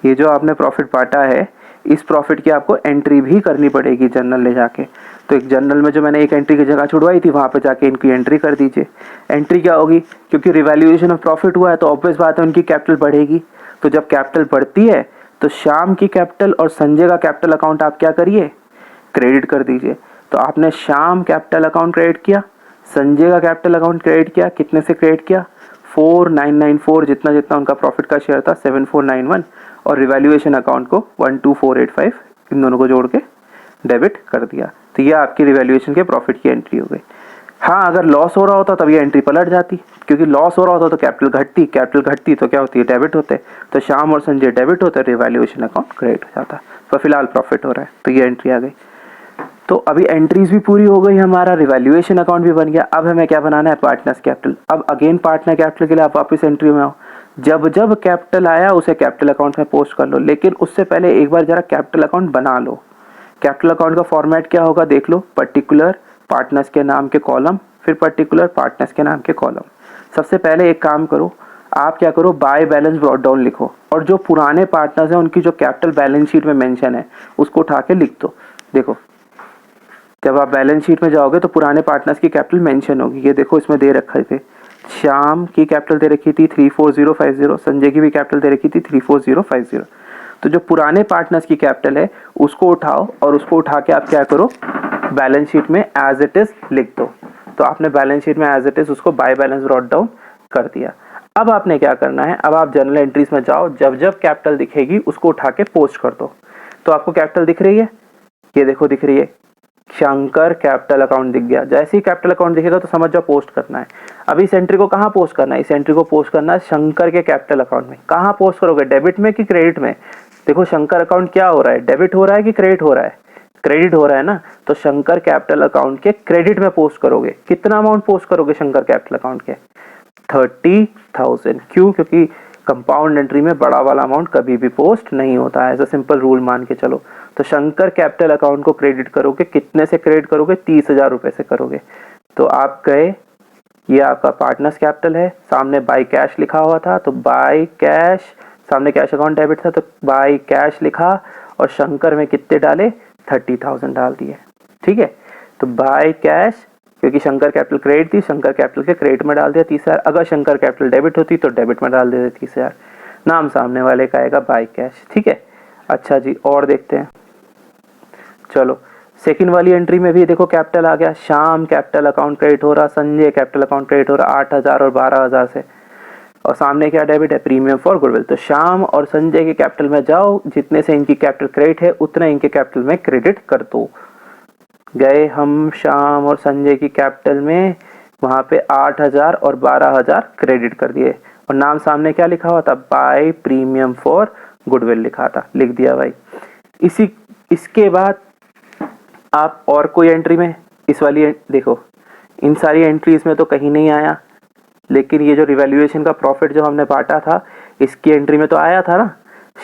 ये जो आपने प्रॉफिट बांटा है, इस प्रॉफिट की आपको एंट्री भी करनी पड़ेगी जर्नल ले जाके। तो एक जर्नल में जो मैंने एक एंट्री की जगह छुड़वाई थी, वहाँ पे जाके इनकी एंट्री कर दीजिए। एंट्री क्या होगी, क्योंकि रिवैल्यूएशन ऑफ प्रॉफिट हुआ है तो ऑब्वियस बात है उनकी कैपिटल बढ़ेगी। तो जब कैपिटल बढ़ती है तो श्याम की कैपिटल और संजय का कैपिटल अकाउंट आप क्या करिए, क्रेडिट कर दीजिए। तो आपने श्याम कैपिटल अकाउंट क्रेडिट किया, संजय का कैपिटल अकाउंट क्रेडिट किया। कितने से क्रेडिट किया, 4994, जितना जितना उनका प्रॉफिट का शेयर था 7491, और रिवैल्यूएशन अकाउंट को 12485, इन दोनों को जोड़ के डेबिट कर दिया। तो ये आपकी रिवैल्यूएशन के प्रॉफिट की एंट्री हो गई। हाँ, अगर लॉस हो रहा होता तब ये एंट्री पलट जाती, क्योंकि लॉस हो रहा होता तो कैपिटल घटती तो क्या होती है, डेबिट होते। तो श्याम और संजय डेबिट होते, रिवैल्यूएशन अकाउंट क्रेडिट हो जाता। तो फिलहाल प्रॉफिट हो रहा है तो ये एंट्री आ गई। तो अभी एंट्रीज भी पूरी हो गई, हमारा रिवैल्यूएशन अकाउंट भी बन गया। अब हमें क्या बनाना है, पार्टनर्स कैपिटल। अब अगेन पार्टनर कैपिटल के लिए आप वापस एंट्री में आओ। जब जब कैपिटल आया उसे कैपिटल अकाउंट में पोस्ट कर लो, लेकिन उससे पहले एक बार जरा कैपिटल अकाउंट बना लो। कैपिटल अकाउंट का फॉर्मेट क्या होगा देख लो, पर्टिकुलर पार्टनर्स के नाम के कॉलम, फिर पर्टिकुलर पार्टनर्स के नाम के कॉलम। सबसे पहले एक काम करो, आप क्या करो, बाय बैलेंस ब्रॉट डाउन लिखो, और जो पुराने पार्टनर्स हैं उनकी जो कैपिटल बैलेंस शीट में मेंशन है उसको उठा के लिख दो। देखो, जब आप बैलेंस शीट में जाओगे तो पुराने पार्टनर्स की कैपिटल मेंशन होगी। ये देखो, इसमें दे रखे थे, श्याम की कैपिटल दे रखी थी 34050, संजय की भी कैपिटल दे रखी थी 34050। तो जो पुराने पार्टनर्स की कैपिटल है उसको उठाओ, और उसको उठा के आप क्या करो, बैलेंस शीट में एज इट इज लिख दो। तो आपने बैलेंस शीट में एज इट इज उसको बाय बैलेंस ब्रॉट डाउन कर दिया। अब आपने क्या करना है, अब आप जनरल एंट्रीज में जाओ, जब जब कैपिटल दिखेगी उसको उठा के पोस्ट कर दो। तो आपको कैपिटल दिख रही है, ये देखो दिख रही है, शंकर कैपिटल अकाउंट दिख गया। जैसे ही कैपिटल अकाउंट दिखेगा तो समझ जाओ पोस्ट करना है। अभी इस एंट्री को कहाँ पोस्ट करना है, इस एंट्री को पोस्ट करना है शंकर के कैपिटल अकाउंट में। कहाँ पोस्ट करोगे, डेबिट में कि क्रेडिट में। देखो शंकर अकाउंट क्या हो रहा है, डेबिट हो रहा है कि क्रेडिट हो रहा है, क्रेडिट हो रहा है ना। तो शंकर कैपिटल अकाउंट के क्रेडिट में पोस्ट करोगे। कितना अमाउंट पोस्ट करोगे शंकर कैपिटल अकाउंट के, 30,000। क्यों, क्योंकि कंपाउंड एंट्री में बड़ा वाला अमाउंट कभी भी पोस्ट नहीं होता है, ऐसा सिंपल रूल मान के चलो। तो शंकर कैपिटल अकाउंट को क्रेडिट करोगे, कितने से क्रेडिट करोगे, 30,000 रुपए से करोगे। तो आप गए, ये आपका पार्टनर्स कैपिटल है, सामने बाय कैश लिखा हुआ था तो बाय कैश, सामने कैश अकाउंट डेबिट था तो बाय कैश लिखा, और शंकर में कितने डाले, 30,000 डाल दिए। ठीक है, तो बाय कैश, क्योंकि शंकर कैपिटल क्रेडिट थी, शंकर कैपिटल के क्रेडिट में डाल दिया 30,000। अगर शंकर कैपिटल डेबिट होती तो डेबिट में डाल देते 30,000। नाम सामने वाले का आएगा बाय कैश। ठीक है, अच्छा जी, और देखते हैं। चलो सेकंड वाली एंट्री में भी देखो कैपिटल आ गया, श्याम कैपिटल अकाउंट क्रेडिट हो रहा, संजय कैपिटल अकाउंट क्रेडिट हो रहा 8,000 और 12,000 से, और सामने क्या डेबिट है, प्रीमियम फॉर गुडविल। तो श्याम और संजय के कैपिटल में जाओ, जितने से इनकी कैपिटल क्रेडिट है उतना इनके कैपिटल में क्रेडिट कर दो। गए हम श्याम और संजय की कैपिटल में, वहां पे 8,000 और 12,000 क्रेडिट कर दिए, और नाम सामने क्या लिखा हुआ था, बाय प्रीमियम फॉर गुडविल लिखा था, लिख दिया भाई। इसके बाद आप और कोई एंट्री में, इस वाली देखो, इन सारी एंट्रीज में तो कहीं नहीं आया, लेकिन ये जो रिवैल्यूएशन का प्रॉफिट जो हमने बांटा था इसकी एंट्री में तो आया था ना,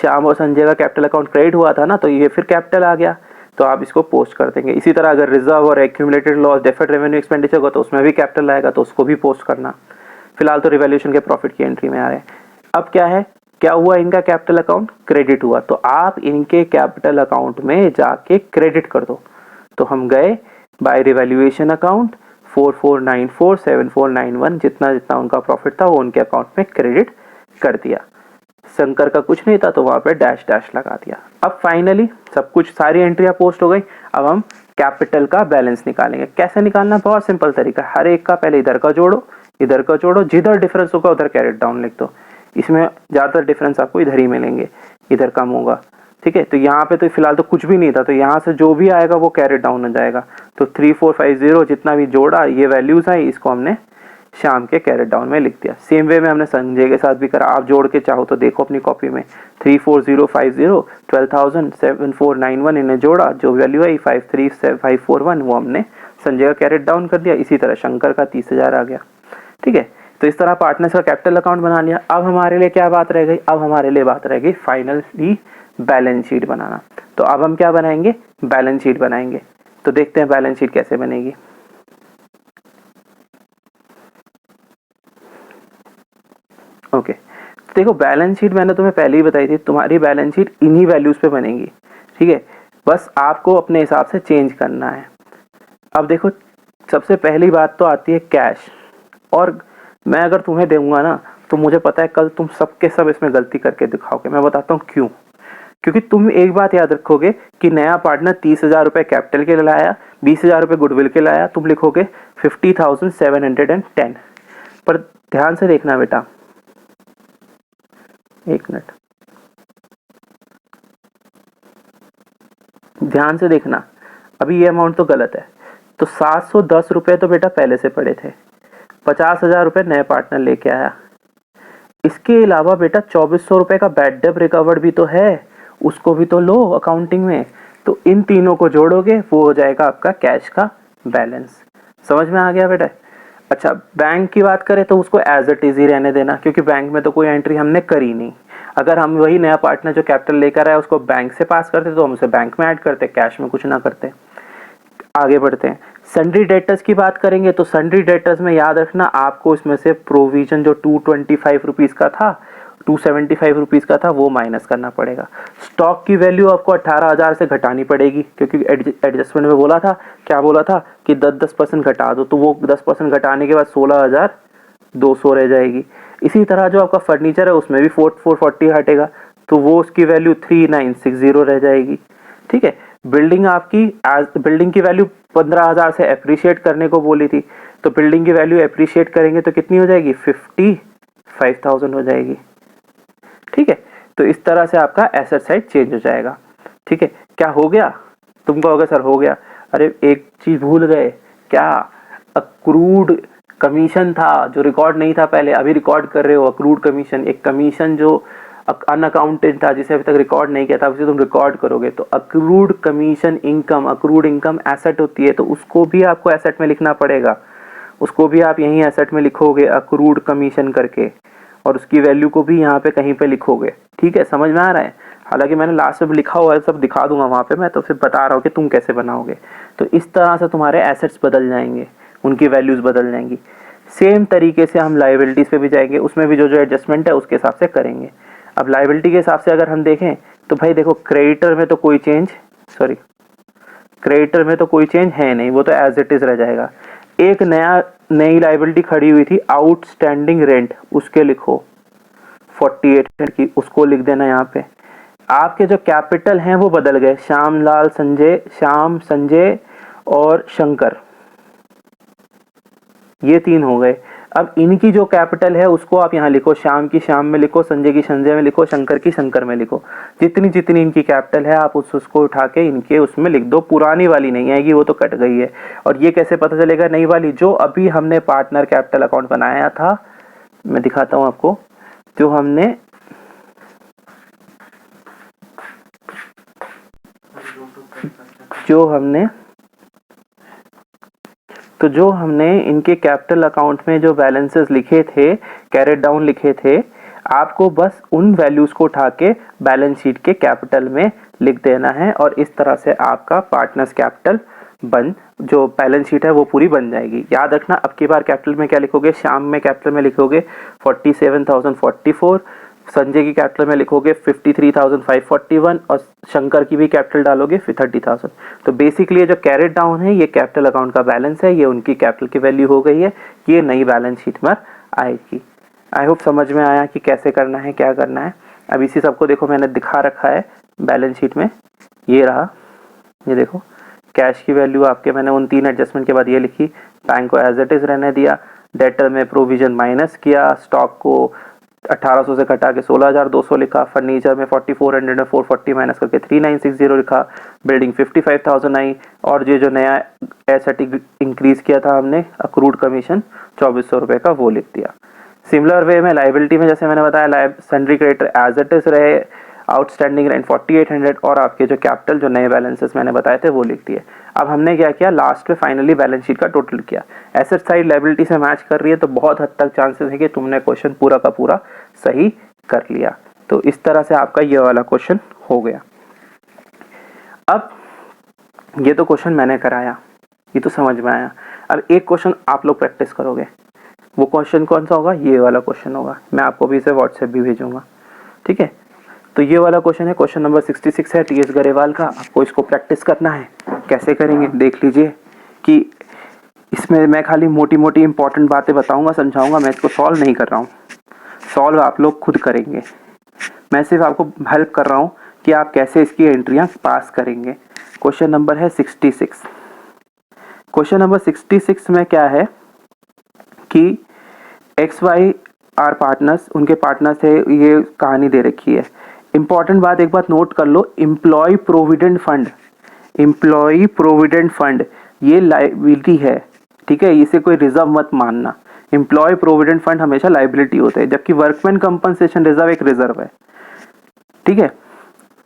श्याम और संजय का कैपिटल अकाउंट क्रेडिट हुआ था ना, तो ये फिर कैपिटल आ गया, तो आप इसको पोस्ट कर देंगे। इसी तरह अगर रिजर्व और accumulated loss, deferred revenue expenditure होगा तो उसमें भी कैपिटल आएगा, तो उसको भी पोस्ट करना। फिलहाल तो रिवैल्यूएशन के प्रॉफिट की एंट्री में आ रहे हैं। अब क्या है, क्या हुआ, इनका कैपिटल अकाउंट क्रेडिट हुआ, तो आप इनके कैपिटल अकाउंट में जाके क्रेडिट कर दो। तो हम गए बाय रिवैल्यूएशन अकाउंट 4494 7491, जितना जितना उनका प्रॉफिट था वो उनके अकाउंट में क्रेडिट कर दिया। शंकर का कुछ नहीं था तो वहां पे डैश डैश लगा दिया। अब फाइनली सब कुछ, सारी एंट्रियां पोस्ट हो गई। अब हम कैपिटल का बैलेंस निकालेंगे। कैसे निकालना, बहुत सिंपल तरीका, हर एक का पहले इधर का जोड़ो, इधर का जोड़ो, जिधर डिफरेंस होगा उधर कैरेट डाउन लिख दो। इसमें ज्यादातर डिफरेंस आपको इधर ही मिलेंगे, इधर कम होगा। ठीक है, तो यहाँ पे तो फिलहाल तो कुछ भी नहीं था, तो यहाँ से जो भी आएगा वो कैरेट डाउन हो जाएगा। तो 3450 जितना भी जोड़ा, ये वैल्यूज आई, इसको हमने शाम के कैरेट डाउन में लिख दिया। सेम वे में हमने संजय के साथ भी करा, आप जोड़ के चाहो तो देखो अपनी कॉपी में 34050 12,7491 इन्हें जोड़ा, जो वैल्यू आई 53541 वो हमने संजय का कैरेट डाउन कर दिया। इसी तरह शंकर का 30,000 आ गया। ठीक है, तो इस तरह पार्टनर्स का कैपिटल अकाउंट बना लिया। अब हमारे लिए क्या बात रह गई, अब हमारे लिए बात रह गई फाइनली बैलेंस शीट बनाना। तो अब हम क्या बनाएंगे, बैलेंस शीट बनाएंगे। तो देखते हैं बैलेंस शीट कैसे बनेगी। ओके, देखो बैलेंस शीट मैंने तुम्हें पहले ही बताई थी, तुम्हारी बैलेंस शीट इन्हीं वैल्यूज पे बनेगी। ठीक है, बस आपको अपने हिसाब से चेंज करना है। अब देखो सबसे पहली बात तो आती है कैश, और मैं अगर तुम्हें दूंगा ना तो मुझे पता है कल तुम सबके सब इसमें गलती करके दिखाओगे। मैं बताता हूँ क्यों। क्योंकि तुम एक बात याद रखोगे कि नया पार्टनर 30,000 रुपये कैपिटल के लाया, 20,000 रुपये गुडविल के लाया, तुम लिखोगे 50,710। पर ध्यान से देखना बेटा, एक मिनट ध्यान से देखना, अभी ये अमाउंट तो गलत है। तो 710 रुपये तो बेटा पहले से पड़े थे, 50,000 रुपये नए पार्टनर लेके आया। इसके अलावा बेटा 2400 रुपये का बैड डेट रिकवर्ड भी तो है, उसको भी तो लो अकाउंटिंग में। तो इन तीनों को जोड़ोगे वो हो जाएगा आपका कैश का बैलेंस। समझ में आ गया बेटा। अच्छा, बैंक की बात करें तो उसको एज इट इज ही रहने देना, क्योंकि बैंक में तो कोई एंट्री हमने करी नहीं। अगर हम वही नया पार्टनर जो कैपिटल लेकर आया उसको बैंक से पास करते तो हम उसे बैंक में ऐड करते, कैश में कुछ ना करते। आगे बढ़ते हैं, सन्ड्री डेटर्स की बात करेंगे। तो सन्ड्री डेटर्स में याद रखना आपको इसमें से प्रोविजन जो 225 रुपीज़ का था, 275 रुपीज़ का था, वो माइनस करना पड़ेगा। स्टॉक की वैल्यू आपको 18,000 से घटानी पड़ेगी, क्योंकि एडजस्टमेंट में बोला था, क्या बोला था कि 10% घटा दो, तो वो 10% घटाने के बाद 16,200 रह जाएगी। इसी तरह जो आपका फर्नीचर है उसमें भी 440 हटेगा, तो वो उसकी वैल्यू 3960 रह जाएगी। ठीक है, बिल्डिंग की वैल्यू 15,000 से अप्रिशिएट करने को बोली थी, तो बिल्डिंग की वैल्यू अप्रिशिएट करेंगे तो कितनी हो जाएगी, 55,000 हो जाएगी। ठीक है, तो इस तरह से आपका एसेट साइड चेंज हो जाएगा। ठीक है, क्या हो गया, तुम कहोगे सर हो गया। अरे एक चीज भूल गए, क्या, अक्रूड कमीशन था जो रिकॉर्ड नहीं था पहले, अभी रिकॉर्ड कर रहे हो। अक्रूड कमीशन, एक कमीशन जो अनअकाउंटेड था जिसे अभी तक रिकॉर्ड नहीं किया था, उसे तुम रिकॉर्ड करोगे। तो accrued commission income, accrued income asset होती है, तो उसको भी आपको एसेट में लिखना पड़ेगा। उसको भी आप यहीं एसेट में लिखोगे अक्रूड कमीशन करके, और उसकी वैल्यू को भी यहाँ पे कहीं पे लिखोगे। ठीक है, समझ में आ रहा है। हालांकि मैंने लास्ट में लिखा हुआ है, सब दिखा दूंगा वहाँ पे, मैं तो फिर बता रहा हूँ कि तुम कैसे बनाओगे। तो इस तरह से तुम्हारे एसेट्स बदल जाएंगे, उनकी वैल्यूज बदल जाएंगी। सेम तरीके से हम लाइबिलिटीज पे भी जाएंगे, उसमें भी जो जो एडजस्टमेंट है उसके हिसाब से करेंगे। अब लाइबिलिटी के हिसाब से अगर हम देखें तो भाई देखो, क्रेडिटर में तो कोई चेंज, क्रेडिटर में तो कोई चेंज है नहीं, वो तो एज इट इज रह जाएगा। एक नई लाइबिलिटी खड़ी हुई थी आउटस्टैंडिंग रेंट, उसके लिखो 48 की, उसको लिख देना यहाँ पे। आपके जो कैपिटल हैं वो बदल गए, श्याम, संजय और शंकर, ये तीन हो गए। अब इनकी जो कैपिटल है उसको आप यहाँ लिखो, श्याम की श्याम में लिखो, संजय की संजय में लिखो, शंकर की शंकर में लिखो। जितनी जितनी इनकी कैपिटल है आप उसको उठा के इनके उसमें लिख दो। पुरानी वाली नहीं आएगी, वो तो कट गई है। और ये कैसे पता चलेगा नई वाली, जो अभी हमने पार्टनर कैपिटल अकाउंट बनाया था, मैं दिखाता हूँ आपको, जो हमने इनके कैपिटल अकाउंट में जो बैलेंसेस लिखे थे, कैरेट डाउन लिखे थे, आपको बस उन वैल्यूज को उठा के बैलेंस शीट के कैपिटल में लिख देना है, और इस तरह से आपका पार्टनर्स कैपिटल जो बैलेंस शीट है वो पूरी बन जाएगी। याद रखना, अब की बार कैपिटल में क्या लिखोगे, श्याम में कैपिटल में लिखोगे 47,044, संजय की कैपिटल में लिखोगे 53,541, और शंकर की भी कैपिटल डालोगे 30,000। तो बेसिकली ये जो कैरेट डाउन है ये कैपिटल अकाउंट का बैलेंस है, ये उनकी कैपिटल की वैल्यू हो गई है, ये नई बैलेंस शीट में आएगी। आई होप समझ में आया कि कैसे करना है, क्या करना है। अब इसी सबको देखो मैंने दिखा रखा है बैलेंस शीट में, ये रहा, ये देखो कैश की वैल्यू आपके मैंने उन 3 एडजस्टमेंट के बाद ये लिखी, बैंक को एज इट इज रहने दिया, डेटर में प्रोविजन माइनस किया, स्टॉक को 1800 से घटा के 16,200 लिखा, फर्नीचर में 4400 में 440 माइनस करके 3960 लिखा, बिल्डिंग 55,000 आई, और ये जो नया एसेट इंक्रीज किया था हमने अक्रूड कमीशन, 2400 रुपये का वो लिख दिया। सिमिलर वे में लाइबिलिटी में जैसे मैंने बताया sundry creditor as it is रहे, आउटस्टैंडिंग रेंट 4800 और आपके जो कैपिटल जो नए बैलेंसेस मैंने बताए थे वो लिख दिए। अब हमने क्या किया, लास्ट में फाइनली बैलेंस शीट का टोटल किया। एसेट साइड लाइबिलिटी से मैच कर रही है तो बहुत हद तक चांसेस है कि तुमने क्वेश्चन पूरा का पूरा सही कर लिया। तो इस तरह से आपका ये वाला क्वेश्चन हो गया। अब ये तो क्वेश्चन मैंने कराया, ये तो समझ में आया। अब एक क्वेश्चन आप लोग प्रैक्टिस करोगे, वो क्वेश्चन कौन सा होगा, ये वाला क्वेश्चन होगा। मैं आपको भी इसे व्हाट्सएप भी भेजूंगा, ठीक है। तो ये वाला क्वेश्चन है, क्वेश्चन नंबर 66 है टीएस गरेवाल का। आपको इसको प्रैक्टिस करना है। कैसे करेंगे देख लीजिए कि इसमें मैं खाली मोटी मोटी इंपॉर्टेंट बातें बताऊंगा, समझाऊंगा। मैं इसको सॉल्व नहीं कर रहा हूँ, सॉल्व आप लोग खुद करेंगे। मैं सिर्फ आपको हेल्प कर रहा हूँ कि आप कैसे इसकी एंट्रियाँ पास करेंगे। क्वेश्चन नंबर है 66। क्वेश्चन नंबर 66 में क्या है कि एक्स वाई आर पार्टनर्स, उनके पार्टनर्स है, ये कहानी दे रखी है। इंपॉर्टेंट बात एक बात नोट कर लो, employ provident fund, employ provident fund ये लाइबिलिटी है, ठीक है। इसे कोई रिजर्व मत मानना। एम्प्लॉय प्रोविडेंट फंड हमेशा लाइबिलिटी होता है, जबकि वर्कमैन कंपनसेशन रिजर्व एक रिजर्व है, ठीक है।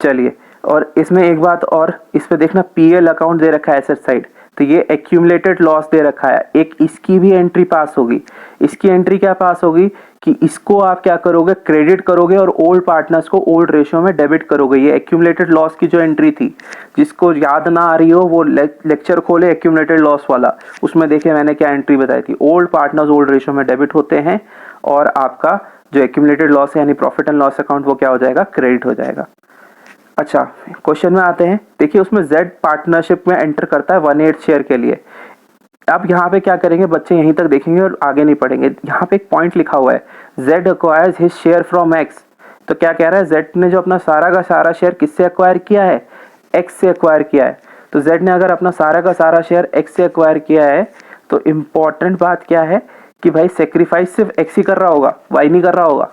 चलिए, और इसमें एक बात और, इस पे देखना पीएल अकाउंट दे रखा है एसेट साइड, तो ये एक्यूमुलेटेड लॉस दे रखा है। एक इसकी भी एंट्री पास होगी। इसकी एंट्री क्या पास होगी कि इसको आप क्या करोगे, क्रेडिट करोगे और ओल्ड पार्टनर्स को ओल्ड रेशियो में डेबिट करोगे। ये एक्यूमुलेटेड लॉस की जो एंट्री थी, जिसको याद ना आ रही हो वो लेक्चर खोले एक्यूमुलेटेड लॉस वाला, उसमें देखिए मैंने क्या एंट्री बताई थी। ओल्ड पार्टनर्स ओल्ड रेशियो में डेबिट होते हैं और आपका जो एक्यूमुलेटेड लॉस है यानी प्रॉफिट एंड लॉस अकाउंट वो क्या हो जाएगा, क्रेडिट हो जाएगा। अच्छा, क्वेश्चन में आते हैं। देखिए उसमें जेड पार्टनरशिप में एंटर करता है 1/8 शेयर के लिए। अब यहाँ पे क्या करेंगे बच्चे, यहीं तक देखेंगे और आगे नहीं पढ़ेंगे। यहाँ पे एक पॉइंट लिखा हुआ है, Z acquires his share from x. तो क्या कह रहा है, जेड ने जो अपना सारा का सारा शेयर किससे एक्वायर किया है, एक्स से एक्वायर किया है। तो जेड ने अगर अपना सारा का सारा शेयर एक्स से एक्वायर किया है तो इम्पॉर्टेंट बात क्या है कि भाई सेक्रीफाइस सिर्फ एक्स ही कर रहा होगा, वाई नहीं कर रहा होगा,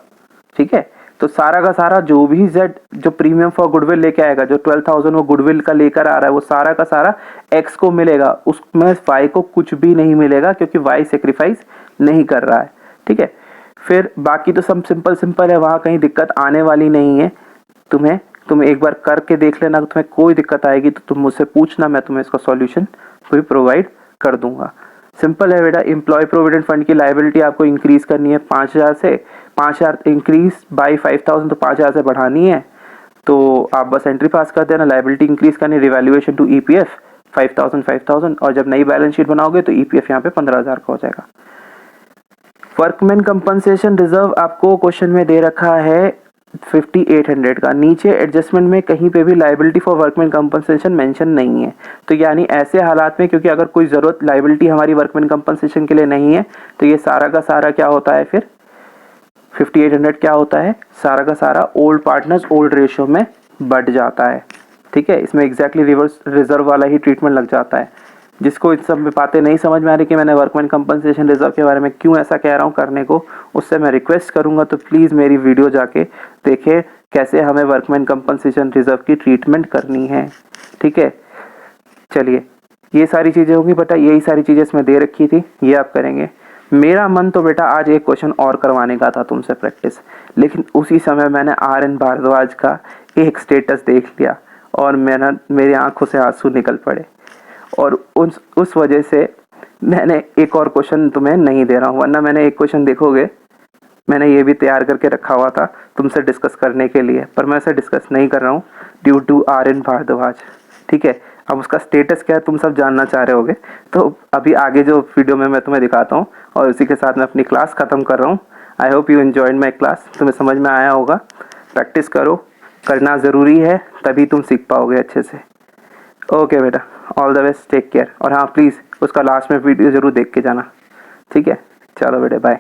ठीक है। तो सारा का सारा जो भी जेड जो प्रीमियम फॉर गुडविल लेके आएगा, जो 12,000 वो गुडविल का लेकर आ रहा है, वो सारा का सारा एक्स को मिलेगा, उसमें वाई को कुछ भी नहीं मिलेगा क्योंकि वाई सेक्रीफाइस नहीं कर रहा है, ठीक है। फिर बाकी तो सब सिंपल है, वहाँ कहीं दिक्कत आने वाली नहीं है। तुम एक बार करके देख लेना, तुम्हें कोई दिक्कत आएगी तो तुम मुझसे पूछना, मैं तुम्हें इसका सॉल्यूशन भी प्रोवाइड कर दूंगा। सिंपल है बेटा, एम्प्लॉय प्रोविडेंट फंड की लाइबिलिटी आपको इंक्रीज करनी है 5,000 से, 5,000 इंक्रीज बाई 5,000 तो 5,000 से बढ़ानी है। तो आप बस एंट्री पास कर देना, लाइबिलिटी इंक्रीज करनी, रिवैल्यूएशन टू ईपीएफ 5,000 और जब नई बैलेंस शीट बनाओगे तो ईपीएफ यहाँ पे 15,000 का हो जाएगा। वर्कमैन कंपनसेशन रिजर्व आपको क्वेश्चन में दे रखा है 5800 का। नीचे एडजस्टमेंट में कहीं पे भी liability for workman compensation mention नहीं है। तो यानी ऐसे हालात में, क्योंकि अगर कोई ज़रूरत लाइबिलिटी हमारी वर्कमैन कंपनसेशन के लिए नहीं है तो ये सारा का सारा क्या होता है, फिर 5800 क्या होता है, सारा का सारा ओल्ड पार्टनर्स ओल्ड रेशियो में बढ़ जाता है, ठीक है। इसमें एग्जैक्टली रिवर्स रिजर्व वाला ही ट्रीटमेंट लग जाता है। जिसको इन सब में बातें नहीं समझ में आ रही कि मैंने वर्कमैन कंपनसेशन रिजर्व के बारे में क्यों ऐसा कह रहा हूँ करने को, उससे मैं रिक्वेस्ट करूंगा तो प्लीज़ मेरी वीडियो जाके देखें कैसे हमें वर्कमैन कंपनसेशन रिजर्व की ट्रीटमेंट करनी है, ठीक है। चलिए, ये सारी चीज़ें होंगी बेटा, यही सारी चीज़ें इसमें दे रखी थी, ये आप करेंगे। मेरा मन तो बेटा आज एक क्वेश्चन और करवाने का था तुमसे प्रैक्टिस, लेकिन उसी समय मैंने RN भारद्वाज का एक स्टेटस देख लिया और मेरी आंखों से आंसू निकल पड़े और उस वजह से मैंने एक और क्वेश्चन तुम्हें नहीं दे रहा हूँ। वरना मैंने एक क्वेश्चन देखोगे मैंने ये भी तैयार करके रखा हुआ था तुमसे डिस्कस करने के लिए, पर मैं इसे डिस्कस नहीं कर रहा हूँ ड्यू टू RN भारद्वाज, ठीक है। अब उसका स्टेटस क्या है तुम सब जानना चाह रहे होगे, तो अभी आगे जो वीडियो में मैं तुम्हें दिखाता हूँ और उसी के साथ मैं अपनी क्लास ख़त्म कर रहा हूँ। I hope you enjoyed my class, तुम्हें समझ में आया होगा। प्रैक्टिस करो, करना ज़रूरी है, तभी तुम सीख पाओगे अच्छे से। ओके बेटा, all the best, take care. और हाँ प्लीज़ उसका लास्ट में वीडियो ज़रूर देख के जाना, ठीक है। चलो बेटे, बाय।